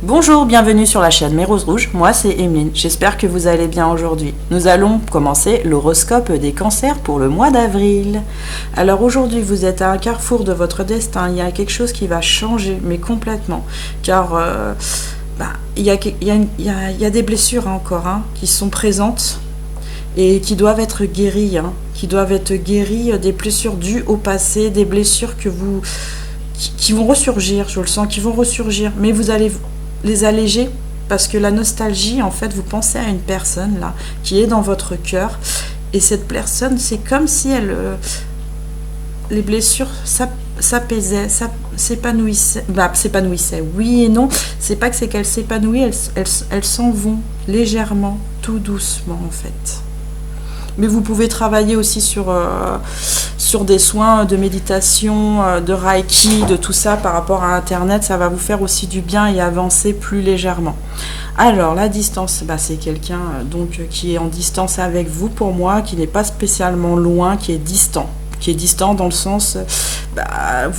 Bonjour, bienvenue sur la chaîne Mes Roses Rouges, moi c'est Emeline, j'espère que vous allez bien aujourd'hui. Nous allons commencer l'horoscope des cancers pour le mois d'avril. Alors aujourd'hui vous êtes à un carrefour de votre destin, il y a quelque chose qui va changer, mais complètement. Car il y a des blessures encore qui sont présentes et qui doivent être guéries. Des blessures dues au passé, des blessures qui vont ressurgir, je le sens, qui vont ressurgir, mais vous allez les alléger parce que la nostalgie, en fait, vous pensez à une personne là qui est dans votre cœur et cette personne, c'est comme si les blessures s'apaisaient, s'épanouissaient, oui et non, c'est pas que c'est qu'elles s'épanouissent, elles s'en vont légèrement, tout doucement en fait. Mais vous pouvez travailler aussi sur des soins de méditation, de Reiki, de tout ça par rapport à Internet. Ça va vous faire aussi du bien et avancer plus légèrement. Alors, la distance, c'est quelqu'un qui est en distance avec vous pour moi, qui n'est pas spécialement loin, qui est distant. Qui est distant dans le sens,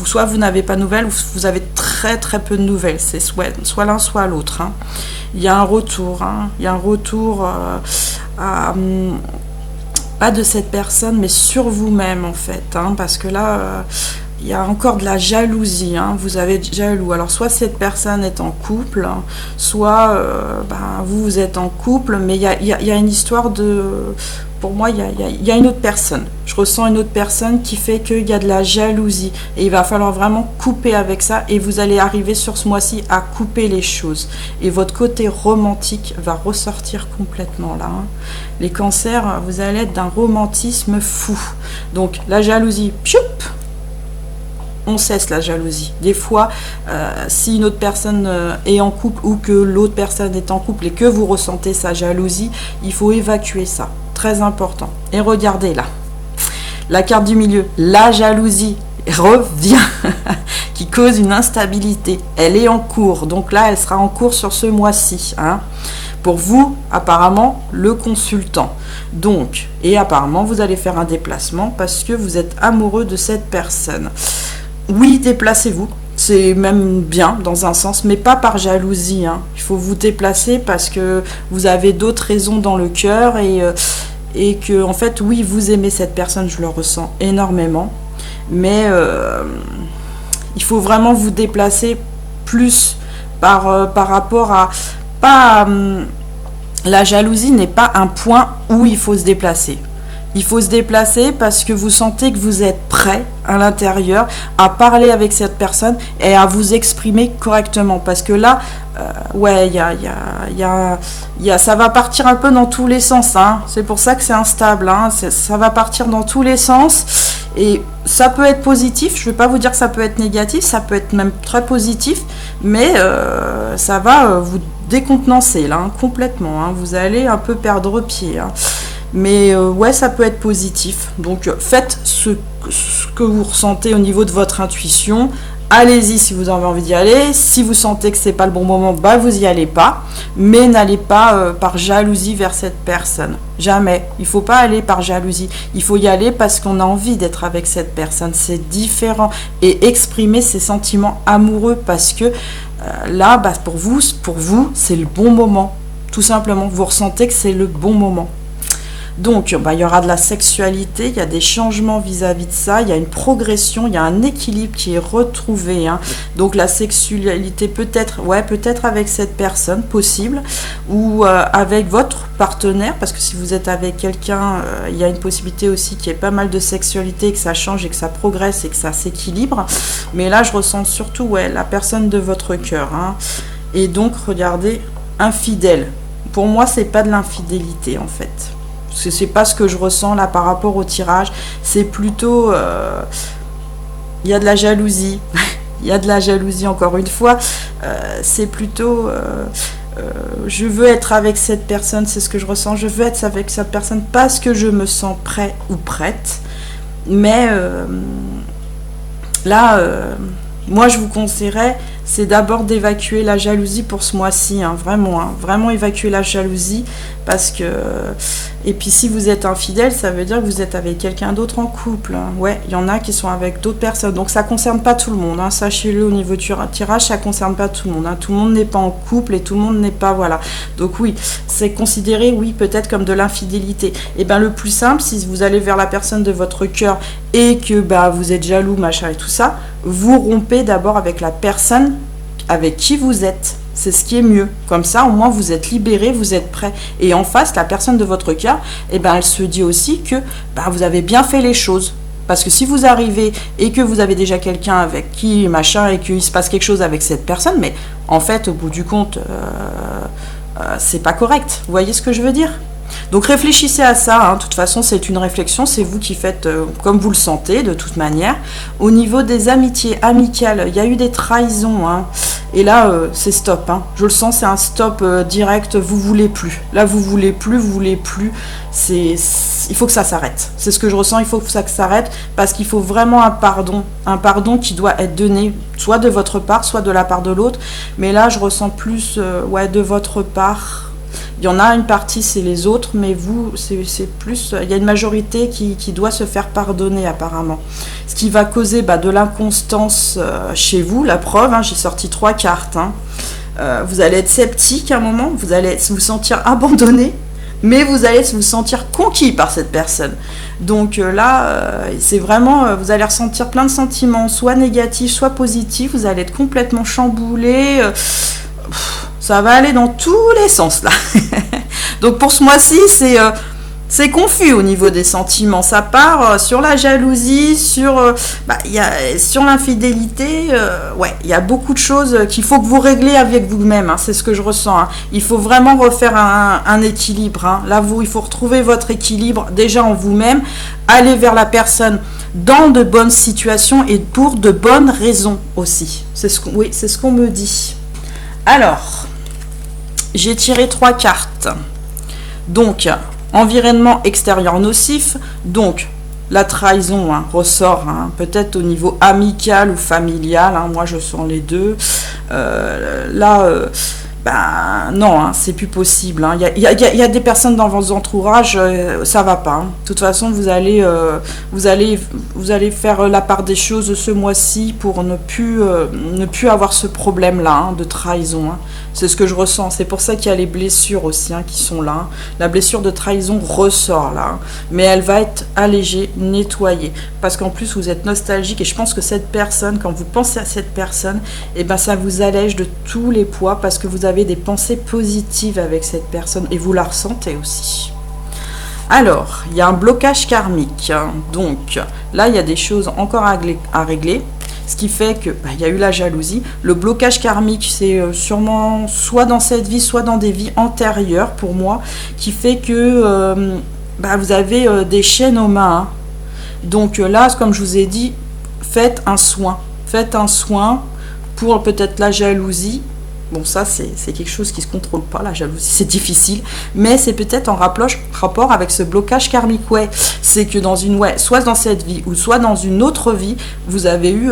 soit vous n'avez pas de nouvelles, ou vous avez très très peu de nouvelles. C'est soit l'un, soit l'autre. Il y a un retour. Il y a un retour pas de cette personne, mais sur vous-même en fait, parce que là, il y a encore de la jalousie, vous avez jaloux. Alors soit cette personne est en couple, soit vous êtes en couple, mais il y a une histoire de... Pour moi, il y a une autre personne. Je ressens une autre personne qui fait qu'il y a de la jalousie. Et il va falloir vraiment couper avec ça. Et vous allez arriver sur ce mois-ci à couper les choses. Et votre côté romantique va ressortir complètement là. Les cancers, vous allez être d'un romantisme fou. Donc la jalousie, pchoup, on cesse la jalousie. Des fois, si une autre personne est en couple ou que l'autre personne est en couple et que vous ressentez sa jalousie, il faut évacuer ça. Très important. Et regardez là, la carte du milieu, la jalousie revient, qui cause une instabilité. Elle est en cours, donc là, elle sera en cours sur ce mois-ci. Pour vous, apparemment, le consultant. Donc, et apparemment, vous allez faire un déplacement parce que vous êtes amoureux de cette personne. Oui, déplacez-vous. C'est même bien dans un sens, mais pas par jalousie. Il faut vous déplacer parce que vous avez d'autres raisons dans le cœur et que, en fait, oui, vous aimez cette personne, je le ressens énormément. Mais il faut vraiment vous déplacer plus par rapport à... la jalousie n'est pas un point où il faut se déplacer. Il faut se déplacer parce que vous sentez que vous êtes prêt à l'intérieur à parler avec cette personne et à vous exprimer correctement. Parce que là, ça va partir un peu dans tous les sens. C'est pour ça que c'est instable. Ça va partir dans tous les sens. Et ça peut être positif. Je ne vais pas vous dire que ça peut être négatif. Ça peut être même très positif. Mais ça va vous décontenancer là, complètement. Vous allez un peu perdre pied. Mais ça peut être positif. Donc faites ce que vous ressentez au niveau de votre intuition. Allez-y si vous avez envie d'y aller. Si vous sentez que c'est pas le bon moment, vous n'y allez pas. Mais n'allez pas par jalousie vers cette personne. Jamais. Il faut pas aller par jalousie. Il faut y aller parce qu'on a envie d'être avec cette personne. C'est différent. Et exprimer ses sentiments amoureux parce que là, pour vous, c'est le bon moment. Tout simplement. Vous ressentez que c'est le bon moment. Donc, il y aura de la sexualité, il y a des changements vis-à-vis de ça, il y a une progression, il y a un équilibre qui est retrouvé. Donc, la sexualité peut-être avec cette personne, possible, ou avec votre partenaire, parce que si vous êtes avec quelqu'un, il y a une possibilité aussi qu'il y ait pas mal de sexualité, que ça change et que ça progresse et que ça s'équilibre. Mais là, je ressens surtout la personne de votre cœur. Et donc, regardez, infidèle. Pour moi, c'est pas de l'infidélité, en fait. Parce que c'est pas ce que je ressens là par rapport au tirage. C'est plutôt... il y a de la jalousie. Il y a de la jalousie encore une fois. C'est plutôt... je veux être avec cette personne, c'est ce que je ressens. Je veux être avec cette personne parce que je me sens prêt ou prête. Mais là... moi, je vous conseillerais, c'est d'abord d'évacuer la jalousie pour ce mois-ci, vraiment évacuer la jalousie, parce que Et puis si vous êtes infidèle, ça veut dire que vous êtes avec quelqu'un d'autre en couple. Ouais, il y en a qui sont avec d'autres personnes. Donc ça concerne pas tout le monde. Hein. Sachez-le, au niveau du tirage, ça concerne pas tout le monde. Hein. Tout le monde n'est pas en couple et tout le monde n'est pas... Voilà. Donc oui, c'est considéré, oui, peut-être comme de l'infidélité. Et bien le plus simple, si vous allez vers la personne de votre cœur et que bah, vous êtes jaloux, machin et tout ça, vous rompez d'abord avec la personne avec qui vous êtes. C'est ce qui est mieux. Comme ça, au moins, vous êtes libéré, vous êtes prêt. Et en face, la personne de votre cœur, eh ben, elle se dit aussi que vous avez bien fait les choses. Parce que si vous arrivez et que vous avez déjà quelqu'un avec qui, machin, et qu'il se passe quelque chose avec cette personne, mais en fait, au bout du compte, c'est pas correct. Vous voyez ce que je veux dire ? Donc réfléchissez à ça, hein. De toute façon c'est une réflexion, c'est vous qui faites comme vous le sentez de toute manière. Au niveau des amitiés amicales, il y a eu des trahisons, hein. Et là c'est stop, hein. Je le sens, c'est un stop direct, vous voulez plus. Là vous voulez plus, il faut que ça s'arrête. C'est ce que je ressens, il faut que ça s'arrête parce qu'il faut vraiment un pardon qui doit être donné soit de votre part, soit de la part de l'autre. Mais là je ressens plus de votre part. Il y en a une partie, c'est les autres, mais vous, c'est plus... Il y a une majorité qui doit se faire pardonner, apparemment. Ce qui va causer de l'inconstance chez vous, la preuve, hein, j'ai sorti 3 cartes. Hein. Vous allez être sceptique à un moment, vous allez vous sentir abandonné, mais vous allez vous sentir conquis par cette personne. Donc là, c'est vraiment... vous allez ressentir plein de sentiments, soit négatifs, soit positifs, vous allez être complètement chamboulé... ça va aller dans tous les sens là. Donc pour ce mois-ci, c'est confus au niveau des sentiments. Ça part sur la jalousie, sur l'infidélité. Il y a beaucoup de choses qu'il faut que vous réglez avec vous-même. Hein, c'est ce que je ressens. Hein. Il faut vraiment refaire un équilibre. Hein. Là, il faut retrouver votre équilibre déjà en vous-même. Aller vers la personne dans de bonnes situations et pour de bonnes raisons aussi. C'est ce qu'on me dit. Alors, j'ai tiré 3 cartes. Donc, environnement extérieur nocif. Donc, la trahison ressort peut-être au niveau amical ou familial. Moi, je sens les deux. Non, c'est plus possible. Il y a des personnes dans vos entourages, ça va pas. De toute façon, vous allez faire la part des choses ce mois-ci pour ne plus avoir ce problème-là de trahison. C'est ce que je ressens. C'est pour ça qu'il y a les blessures aussi qui sont là. La blessure de trahison ressort là, mais elle va être allégée, nettoyée, parce qu'en plus vous êtes nostalgique et je pense que cette personne, quand vous pensez à cette personne, ça vous allège de tous les poids parce que vous avez des pensées positives avec cette personne et vous la ressentez aussi. Alors, il y a un blocage karmique. Donc là, il y a des choses encore à régler. Ce qui fait que il y a eu la jalousie. Le blocage karmique, c'est sûrement soit dans cette vie, soit dans des vies antérieures pour moi, qui fait que vous avez des chaînes aux mains. Donc là, comme je vous ai dit, faites un soin. Faites un soin pour peut-être la jalousie. Bon, ça, c'est quelque chose qui ne se contrôle pas, la jalousie, c'est difficile, mais c'est peut-être en rapport avec ce blocage karmique. C'est que soit dans cette vie, ou soit dans une autre vie, vous avez eu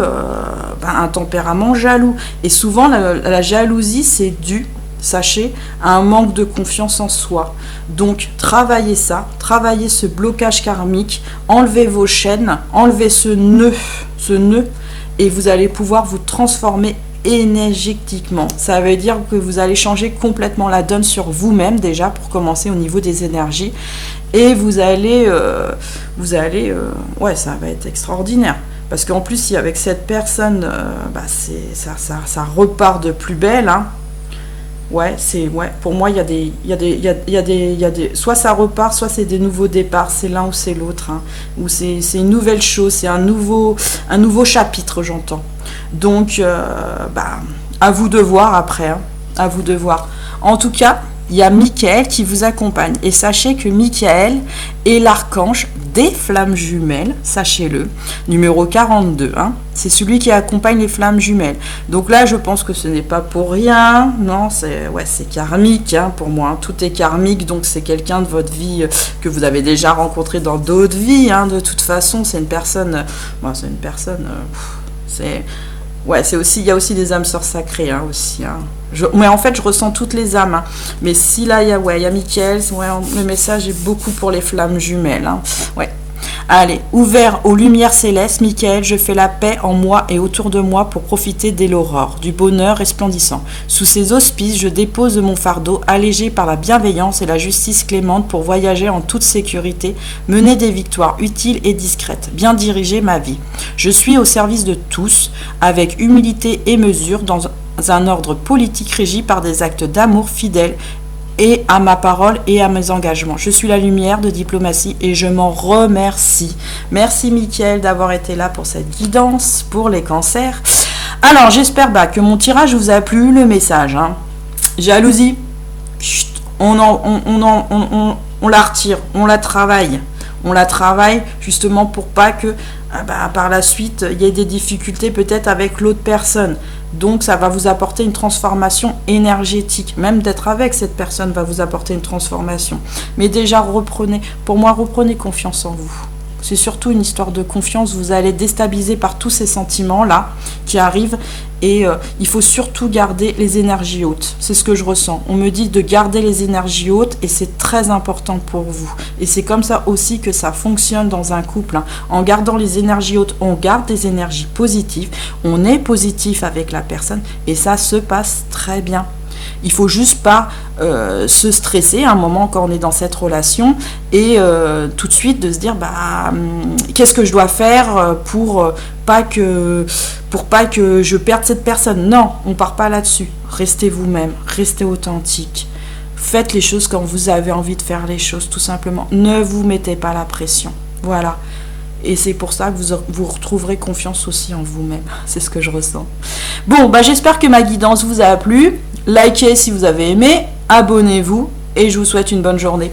un tempérament jaloux. Et souvent, la jalousie, c'est dû, sachez, à un manque de confiance en soi. Donc, travaillez ça, travaillez ce blocage karmique, enlevez vos chaînes, enlevez ce nœud, et vous allez pouvoir vous transformer énergétiquement. Ça veut dire que vous allez changer complètement la donne sur vous-même déjà pour commencer au niveau des énergies et vous allez ça va être extraordinaire parce qu'en plus si avec cette personne ça repart de plus belle pour moi il y a des soit ça repart, soit c'est des nouveaux départs, c'est l'un ou c'est l'autre, ou c'est une nouvelle chose, c'est un nouveau chapitre, j'entends. Donc à vous de voir après, à vous de voir. En tout cas, il y a Michael qui vous accompagne et sachez que Michael est l'archange des flammes jumelles, sachez-le, numéro 42, c'est celui qui accompagne les flammes jumelles. Donc là, je pense que ce n'est pas pour rien, non, c'est karmique pour moi, tout est karmique, donc c'est quelqu'un de votre vie que vous avez déjà rencontré dans d'autres vies, de toute façon, c'est une personne, Ouais, c'est aussi, il y a aussi des âmes sœurs sacrées, hein, aussi. Hein. Mais en fait, je ressens toutes les âmes. Hein. Mais si là, il y a Michael, ouais, le message est beaucoup pour les flammes jumelles. Hein. Ouais. Allez, ouvert aux lumières célestes, Michael, je fais la paix en moi et autour de moi pour profiter dès l'aurore, du bonheur resplendissant. Sous ces auspices, je dépose mon fardeau, allégé par la bienveillance et la justice clémente pour voyager en toute sécurité, mener des victoires utiles et discrètes, bien diriger ma vie. Je suis au service de tous, avec humilité et mesure, dans un ordre politique régi par des actes d'amour fidèles et à ma parole et à mes engagements. Je suis la lumière de diplomatie et je m'en remercie. Merci Mickaël d'avoir été là pour cette guidance pour les cancers. Alors j'espère que mon tirage vous a plu, le message. Hein. Jalousie, chut, on la retire, on la travaille. On la travaille justement pour pas que par la suite il y ait des difficultés peut-être avec l'autre personne. Donc ça va vous apporter une transformation énergétique. Même d'être avec cette personne va vous apporter une transformation. Mais déjà reprenez confiance en vous. C'est surtout une histoire de confiance. Vous allez être déstabiliser par tous ces sentiments-là qui arrivent. Et il faut surtout garder les énergies hautes. C'est ce que je ressens. On me dit de garder les énergies hautes et c'est très important pour vous. Et c'est comme ça aussi que ça fonctionne dans un couple. Hein. En gardant les énergies hautes, on garde des énergies positives. On est positif avec la personne et ça se passe très bien. Il faut juste pas se stresser à un moment quand on est dans cette relation et tout de suite de se dire qu'est-ce que je dois faire pour pas que je perde cette personne. Non, on part pas là-dessus. Restez vous-même, restez authentique. Faites les choses quand vous avez envie de faire les choses, tout simplement. Ne vous mettez pas la pression. Voilà. Et c'est pour ça que vous retrouverez confiance aussi en vous-même. C'est ce que je ressens. Bon, j'espère que ma guidance vous a plu. Likez si vous avez aimé, abonnez-vous et je vous souhaite une bonne journée.